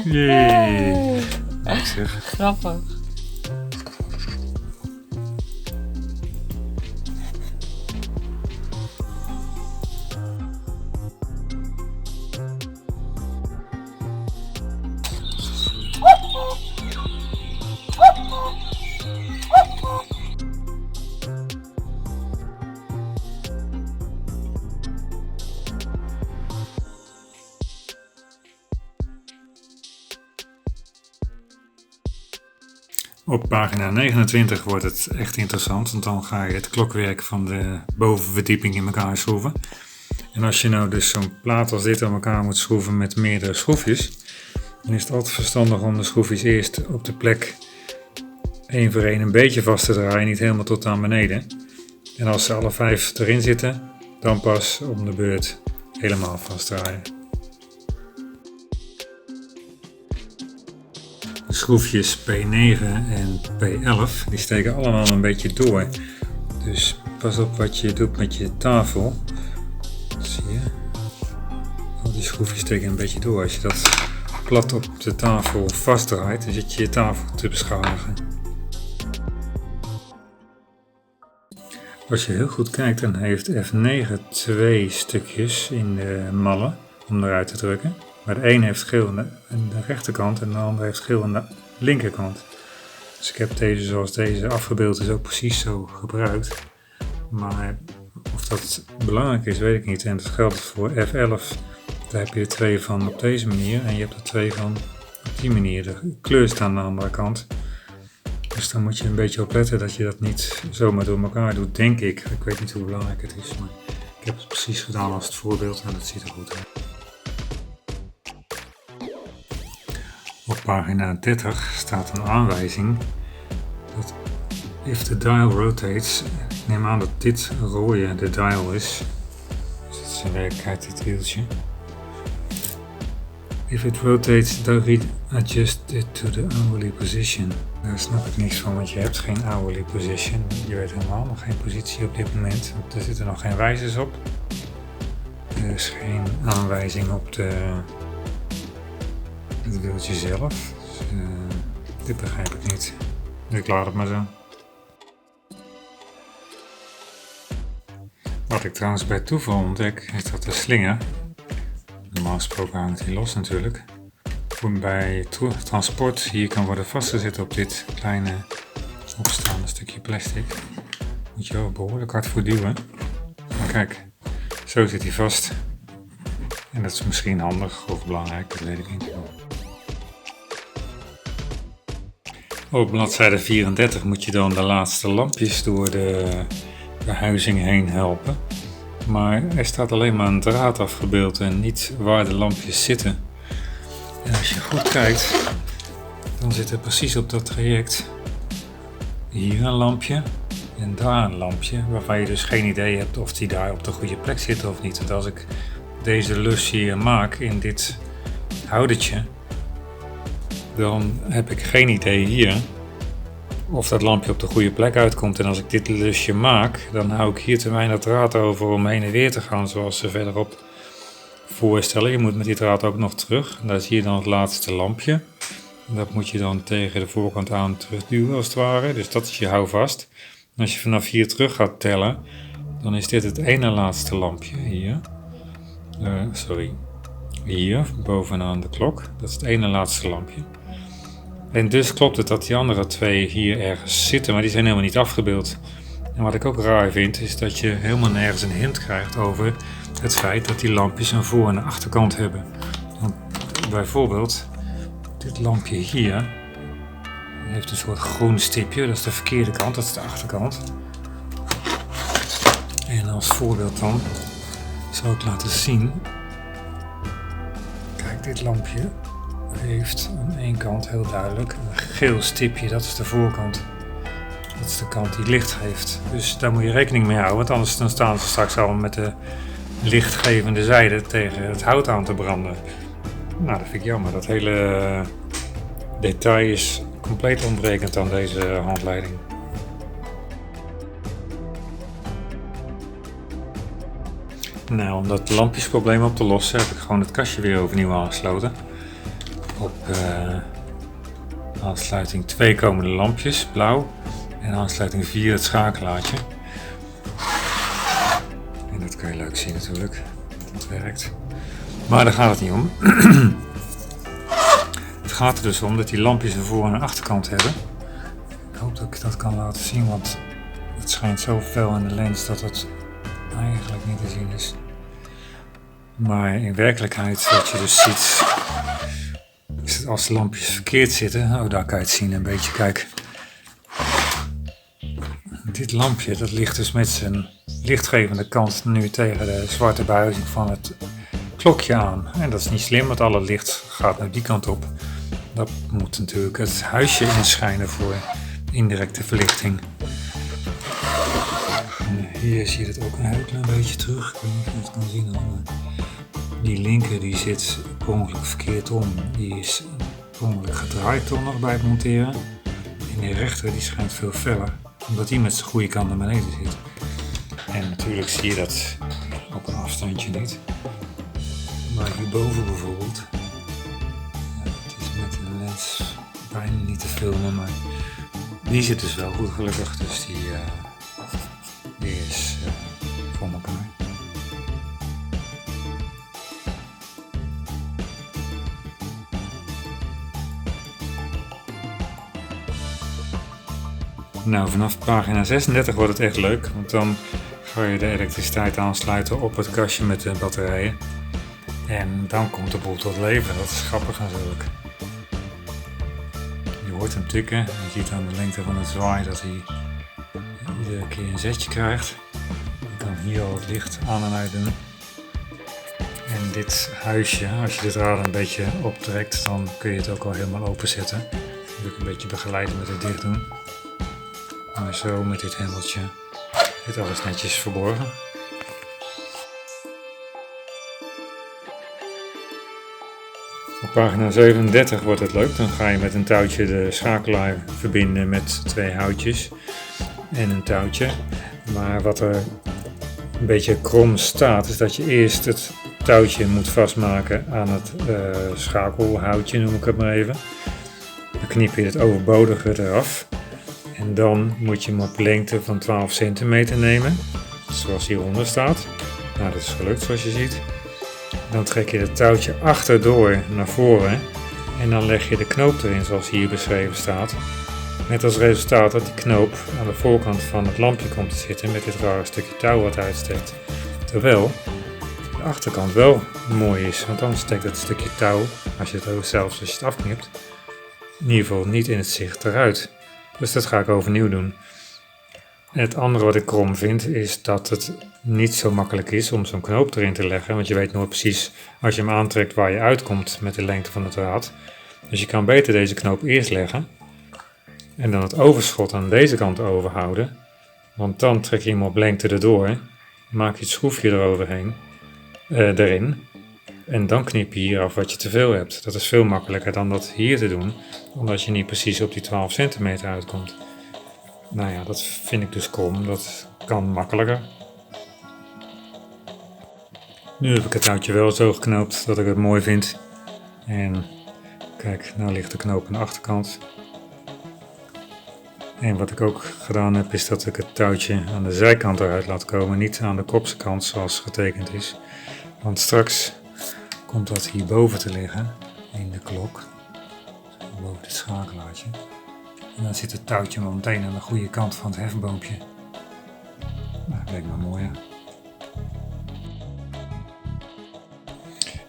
Jee. Leuk zeg. Grappig. Op pagina 29 wordt het echt interessant, want dan ga je het klokwerk van de bovenverdieping in elkaar schroeven. En als je nou dus zo'n plaat als dit aan elkaar moet schroeven met meerdere schroefjes, dan is het altijd verstandig om de schroefjes eerst op de plek één voor één een beetje vast te draaien, niet helemaal tot aan beneden. En als ze alle 5 erin zitten, dan pas om de beurt helemaal vastdraaien. De schroefjes P9 en P11 die steken allemaal een beetje door. Dus pas op wat je doet met je tafel. Zie je? Oh, die schroefjes steken een beetje door. Als je dat plat op de tafel vastdraait, dan zit je je tafel te beschadigen. Als je heel goed kijkt, dan heeft F9 2 stukjes in de mallen om eruit te drukken. Maar de een heeft geel aan de rechterkant en de andere heeft geel aan de linkerkant. Dus ik heb deze zoals deze afgebeeld is ook precies zo gebruikt. Maar of dat belangrijk is, weet ik niet. En dat geldt voor F11. Daar heb je er 2 van op deze manier en je hebt er 2 van op die manier. De kleur staat aan de andere kant. Dus dan moet je een beetje opletten dat je dat niet zomaar door elkaar doet, denk ik. Ik weet niet hoe belangrijk het is, maar ik heb het precies gedaan als het voorbeeld en dat ziet er goed uit. Op pagina 30 staat een aanwijzing dat if the dial rotates, ik neem aan dat dit rode de dial is, dus dat is in werkelijkheid dit wieltje. If it rotates, then readjust it to the hourly position. Daar snap ik niks van, want je hebt geen hourly position. Je weet helemaal nog geen positie op dit moment. Er zitten nog geen wijzers op. Er is geen aanwijzing op het wieltje zelf. Dus, dit begrijp ik niet. Ik laat het maar zo. Wat ik trouwens bij toeval ontdek, is dat de slinger, normaal gesproken hangt die los natuurlijk, bij transport hier kan worden vastgezet op dit kleine opstaande stukje plastic. Moet je wel behoorlijk hard voor duwen. Maar kijk, zo zit hij vast. En dat is misschien handig of belangrijk, dat weet ik niet. Op bladzijde 34 moet je dan de laatste lampjes door de behuizing heen helpen. Maar er staat alleen maar een draad afgebeeld en niet waar de lampjes zitten. En als je goed kijkt, dan zit er precies op dat traject hier een lampje en daar een lampje, waarvan je dus geen idee hebt of die daar op de goede plek zit of niet. Want als ik deze lus hier maak in dit houdertje, dan heb ik geen idee hier of dat lampje op de goede plek uitkomt. En als ik dit lusje maak, dan hou ik hier te weinig draad over om heen en weer te gaan, zoals ze verderop voorstellen. Je moet met die draad ook nog terug. En daar zie je dan het laatste lampje. En dat moet je dan tegen de voorkant aan terugduwen als het ware. Dus dat is je houvast. En als je vanaf hier terug gaat tellen, dan is dit het ene laatste lampje hier. Hier, bovenaan de klok. Dat is het ene laatste lampje. En dus klopt het dat die andere 2 hier ergens zitten, maar die zijn helemaal niet afgebeeld. En wat ik ook raar vind, is dat je helemaal nergens een hint krijgt over het feit dat die lampjes een voor- en een achterkant hebben. Want bijvoorbeeld, dit lampje hier heeft een soort groen stipje, dat is de verkeerde kant, dat is de achterkant. En als voorbeeld dan, Zal ik laten zien. Kijk, dit lampje heeft aan één kant heel duidelijk een geel stipje, dat is de voorkant. Dat is de kant die licht geeft. Dus daar moet je rekening mee houden, want anders dan staan ze straks al met de lichtgevende zijde tegen het hout aan te branden. Nou, dat vind ik jammer. Dat hele detail is compleet ontbrekend aan deze handleiding. Nou, om dat lampjesprobleem op te lossen heb ik gewoon het kastje weer overnieuw aangesloten. Op aansluiting 2 komen de lampjes, blauw. En aansluiting 4 het schakelaartje. En dat kan je leuk zien natuurlijk, dat het werkt. Maar daar gaat het niet om. Het gaat er dus om dat die lampjes een voor- en een achterkant hebben. Ik hoop dat ik dat kan laten zien, want het schijnt zo fel in de lens dat het eigenlijk niet te zien is. Maar in werkelijkheid, wat je dus ziet, is dat als de lampjes verkeerd zitten, oh daar kan je het zien een beetje, kijk. Dit lampje, dat ligt dus met zijn lichtgevende kant nu tegen de zwarte behuizing van het klokje aan. En dat is niet slim, want alle licht gaat naar die kant op. Dat moet natuurlijk het huisje inschijnen voor indirecte verlichting. En hier zie je het ook een heel klein beetje terug. Ik weet niet of je het kan zien. Die linker die zit per ongeluk verkeerd om. Die is per ongeluk gedraaid toch nog bij het monteren. En die rechter die schijnt veel feller, omdat die met zijn goede kant naar beneden zit. En natuurlijk zie je dat op een afstandje niet. Maar hierboven bijvoorbeeld, ja, het is met de lens bijna niet te filmen, maar die zit dus wel goed gelukkig, dus die is voor elkaar. Nou, vanaf pagina 36 wordt het echt leuk, want dan ga je de elektriciteit aansluiten op het kastje met de batterijen. En dan komt de boel tot leven, dat is grappig natuurlijk. Je hoort hem tikken, je ziet aan de lengte van het zwaai dat hij iedere keer een zetje krijgt. Je kan hier al het licht aan en uit doen. En dit huisje, als je de draad een beetje optrekt, dan kun je het ook al helemaal openzetten. Dan doe ik een beetje begeleiden met het dicht doen. Maar zo met dit hendeltje zit alles netjes verborgen. Op pagina 37 wordt het leuk. Dan ga je met een touwtje de schakelaar verbinden met 2 houtjes en een touwtje. Maar wat er een beetje krom staat, is dat je eerst het touwtje moet vastmaken aan het schakelhoutje, noem ik het maar even. Dan knip je het overbodige eraf. En dan moet je hem op lengte van 12 centimeter nemen, zoals hieronder staat. Nou, dat is gelukt zoals je ziet. Dan trek je het touwtje achterdoor naar voren en dan leg je de knoop erin zoals hier beschreven staat. Met als resultaat dat die knoop aan de voorkant van het lampje komt te zitten met dit rare stukje touw wat uitsteekt. Terwijl de achterkant wel mooi is, want dan steekt dat stukje touw, als je het afknipt, in ieder geval niet in het zicht eruit. Dus dat ga ik overnieuw doen. En het andere wat ik krom vind is dat het niet zo makkelijk is om zo'n knoop erin te leggen. Want je weet nooit precies als je hem aantrekt waar je uitkomt met de lengte van het draad. Dus je kan beter deze knoop eerst leggen. En dan het overschot aan deze kant overhouden. Want dan trek je hem op lengte erdoor. Maak je het schroefje erin. En dan knip je hier af wat je te veel hebt. Dat is veel makkelijker dan dat hier te doen. Omdat je niet precies op die 12 centimeter uitkomt. Nou ja, dat vind ik dus krom. Dat kan makkelijker. Nu heb ik het touwtje wel zo geknoopt dat ik het mooi vind. En kijk, nou ligt de knoop aan de achterkant. En wat ik ook gedaan heb, is dat ik het touwtje aan de zijkant eruit laat komen. Niet aan de kopse kant zoals getekend is. Want straks komt dat hierboven te liggen in de klok. Boven dit schakelaartje. En dan zit het touwtje meteen aan de goede kant van het hefboompje. Nou, dat lijkt me mooi.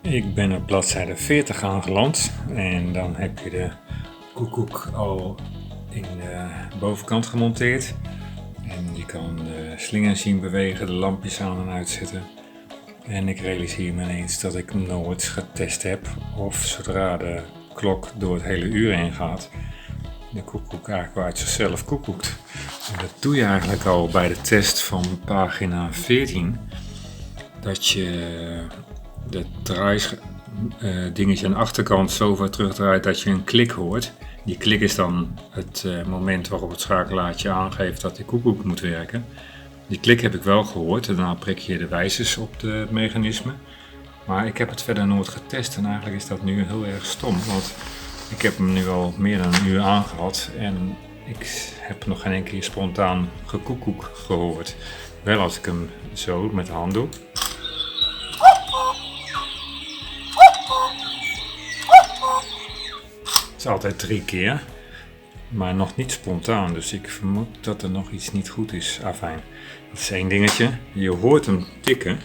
Ik ben op bladzijde 40 aangeland en dan heb je de koekoek al in de bovenkant gemonteerd. En je kan de slinger zien bewegen, de lampjes aan en uitzetten. En ik realiseer me ineens dat ik nooit getest heb of zodra de klok door het hele uur heen gaat, de koekoek eigenlijk wel uit zichzelf koekoekt. En dat doe je eigenlijk al bij de test van pagina 14. Dat je de dingetje aan de achterkant zo ver terugdraait dat je een klik hoort. Die klik is dan het moment waarop het schakelaartje aangeeft dat de koekoek moet werken. Die klik heb ik wel gehoord en daarna prik je de wijzers op het mechanisme. Maar ik heb het verder nooit getest en eigenlijk is dat nu heel erg stom. Want ik heb hem nu al meer dan een uur aangehad en ik heb nog geen enkele keer spontaan gekoekoek gehoord. Wel als ik hem zo met de hand doe. Het is altijd 3 keer, maar nog niet spontaan, dus ik vermoed dat er nog iets niet goed is. Afijn, dat is één dingetje. Je hoort hem tikken.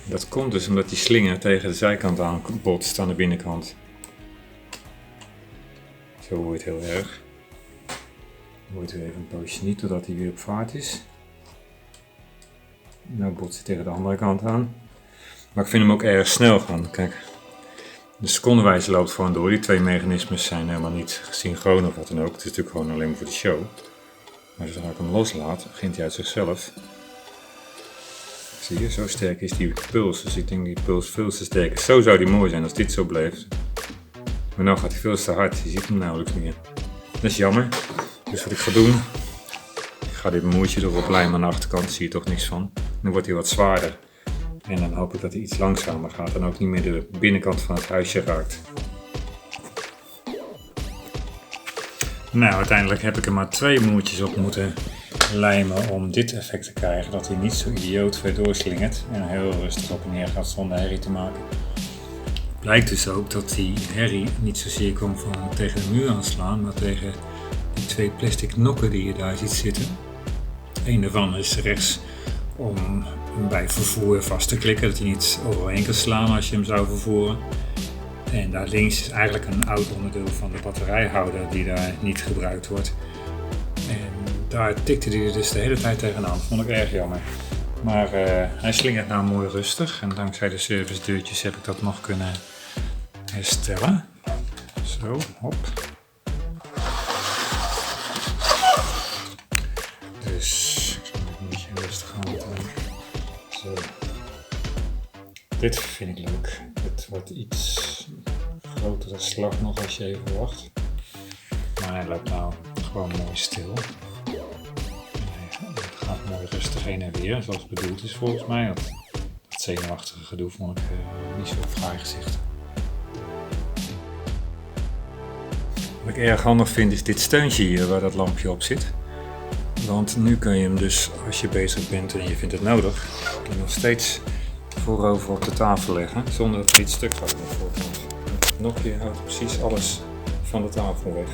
Dat komt dus omdat die slinger tegen de zijkant aan botst aan de binnenkant. Zo hoor je het heel erg. Dan hoort weer even een poosje niet, totdat hij weer op vaart is. Nou botst hij tegen de andere kant aan. Maar ik vind hem ook erg snel gaan. Kijk, de secondenwijze loopt gewoon door. Die 2 mechanismes zijn helemaal niet synchroon of wat dan ook. Het is natuurlijk gewoon alleen maar voor de show. Maar zodra ik hem loslaat, begint hij uit zichzelf. Zie je, zo sterk is die puls. Dus ik denk die puls veel te sterk is. Zo zou die mooi zijn als dit zo blijft. Maar nu gaat hij veel te hard. Je ziet hem nauwelijks meer. Dat is jammer. Dus wat ik ga doen, ik ga dit moertje erop lijmen aan de achterkant. Zie je toch niks van. Dan wordt hij wat zwaarder. En dan hoop ik dat hij iets langzamer gaat en ook niet meer de binnenkant van het huisje raakt. Nou, uiteindelijk heb ik er maar 2 moertjes op moeten lijmen om dit effect te krijgen. Dat hij niet zo idioot ver doorslingert en heel rustig op en neer gaat zonder herrie te maken. Blijkt dus ook dat die herrie niet zozeer komt van tegen de muur aanslaan, maar tegen die 2 plastic nokken die je daar ziet zitten. Eén daarvan is rechts om hem bij vervoer vast te klikken, dat hij niet overheen kan slaan als je hem zou vervoeren. En daar links is eigenlijk een oud onderdeel van de batterijhouder die daar niet gebruikt wordt. En daar tikte hij dus de hele tijd tegenaan. Vond ik erg jammer. Maar hij slingert nou mooi rustig en dankzij de servicedeurtjes heb ik dat nog kunnen herstellen. Zo, hop. Dus ik zal een beetje rustig aan doen. Zo. Dit vind ik leuk. Het wordt iets grotere slag nog als je even wacht. Maar hij loopt nou gewoon mooi stil. Het gaat mooi rustig heen en weer, zoals het bedoeld is volgens mij. Dat zenuwachtige gedoe vond ik niet zo fraai gezicht. Wat ik erg handig vind is dit steuntje hier waar dat lampje op zit. Want nu kun je hem dus, als je bezig bent en je vindt het nodig, kun je nog steeds voorover op de tafel leggen, zonder dat er iets stuk gaat aan de voorkant. Het nokje houdt precies alles van de tafel weg.